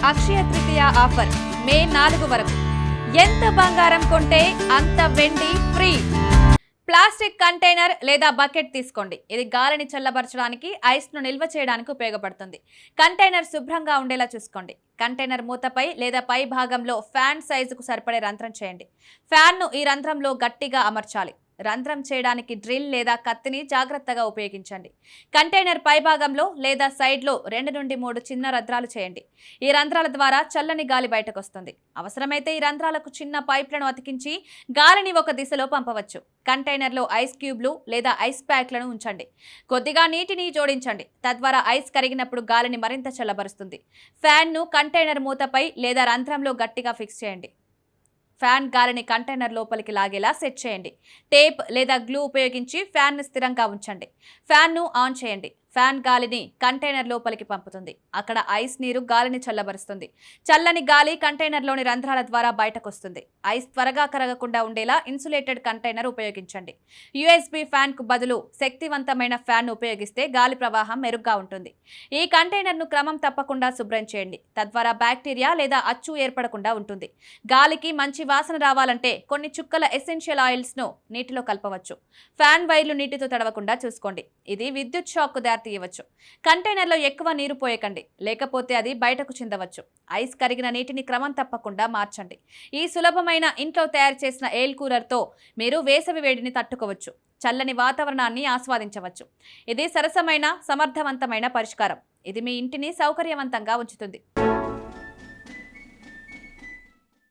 Akshaya Tritiya offer మే 4 వరకు. ఎంత బంగారం కొంటే అంత వెండి ఫ్రీ. ప్లాస్టిక్ కంటైనర్ లేదా బకెట్ తీసుకోండి. ఇది గాలిని చల్లబరచడానికి, ఐస్ ను నిల్వ చేయడానికి ఉపయోగపడుతుంది. కంటైనర్ శుభ్రంగా ఉండేలా చూసుకోండి. కంటైనర్ మూతపై లేదా పై భాగంలో ఫ్యాన్ సైజుకు సరిపడే రంధ్రం చేయండి. ఫ్యాన్ ను ఈ రంధ్రంలో గట్టిగా అమర్చాలి. రంధ్రం చేయడానికి డ్రిల్ లేదా కత్తిని జాగ్రత్తగా ఉపయోగించండి. కంటైనర్ పై భాగంలో లేదా సైడ్లో 2 నుండి 3 చిన్న రంధ్రాలు చేయండి. ఈ రంధ్రాల ద్వారా చల్లని గాలి బయటకు వస్తుంది. అవసరమైతే ఈ రంధ్రాలకు చిన్న పైప్లను అతికించి గాలిని ఒక దిశలో పంపవచ్చు. కంటైనర్లో ఐస్ క్యూబ్లు లేదా ఐస్ ప్యాక్లను ఉంచండి. కొద్దిగా నీటిని జోడించండి. తద్వారా ఐస్ కరిగినప్పుడు గాలిని మరింత చల్లబరుస్తుంది. ఫ్యాన్ను కంటైనర్ మూతపై లేదా రంధ్రంలో గట్టిగా ఫిక్స్ చేయండి. ఫ్యాన్ గాలిని కంటైనర్ లోపలికి లాగేలా సెట్ చేయండి. టేప్ లేదా గ్లూ ఉపయోగించి ఫ్యాన్ను స్థిరంగా ఉంచండి. ఫ్యాన్ను ఆన్ చేయండి. ఫ్యాన్ గాలిని కంటైనర్ లోపలికి పంపుతుంది. అక్కడ ఐస్ నీరు గాలిని చల్లబరుస్తుంది. చల్లని గాలి కంటైనర్లోని రంధ్రాల ద్వారా బయటకు వస్తుంది. ఐస్ త్వరగా కరగకుండా ఉండేలా ఇన్సులేటెడ్ కంటైనర్ ఉపయోగించండి. యూఎస్బీ ఫ్యాన్ కు బదులు శక్తివంతమైన ఫ్యాన్ ఉపయోగిస్తే గాలి ప్రవాహం మెరుగ్గా ఉంటుంది. ఈ కంటైనర్ను క్రమం తప్పకుండా శుభ్రం చేయండి. తద్వారా బ్యాక్టీరియా లేదా అచ్చు ఏర్పడకుండా ఉంటుంది. గాలికి మంచి వాసన రావాలంటే కొన్ని చుక్కల ఎసెన్షియల్ ఆయిల్స్ ను నీటిలో కలపవచ్చు. ఫ్యాన్ వైర్లు నీటితో తడవకుండా చూసుకోండి. ఇది విద్యుత్ షాక్ కు తీయవచ్చు. కంటైనర్లో ఎక్కువ నీరు పోయకండి, లేకపోతే అది బయటకు చిందవచ్చు. ఐస్ కరిగిన నీటిని క్రమం తప్పకుండా మార్చండి. ఈ సులభమైన ఇంట్లో తయారు చేసిన ఎయిర్ కూలర్తో మీరు వేసవి వేడిని తట్టుకోవచ్చు. చల్లని వాతావరణాన్ని ఆస్వాదించవచ్చు. ఇది సరసమైన సమర్థవంతమైన పరిష్కారం. ఇది మీ ఇంటిని సౌకర్యవంతంగా ఉంచుతుంది.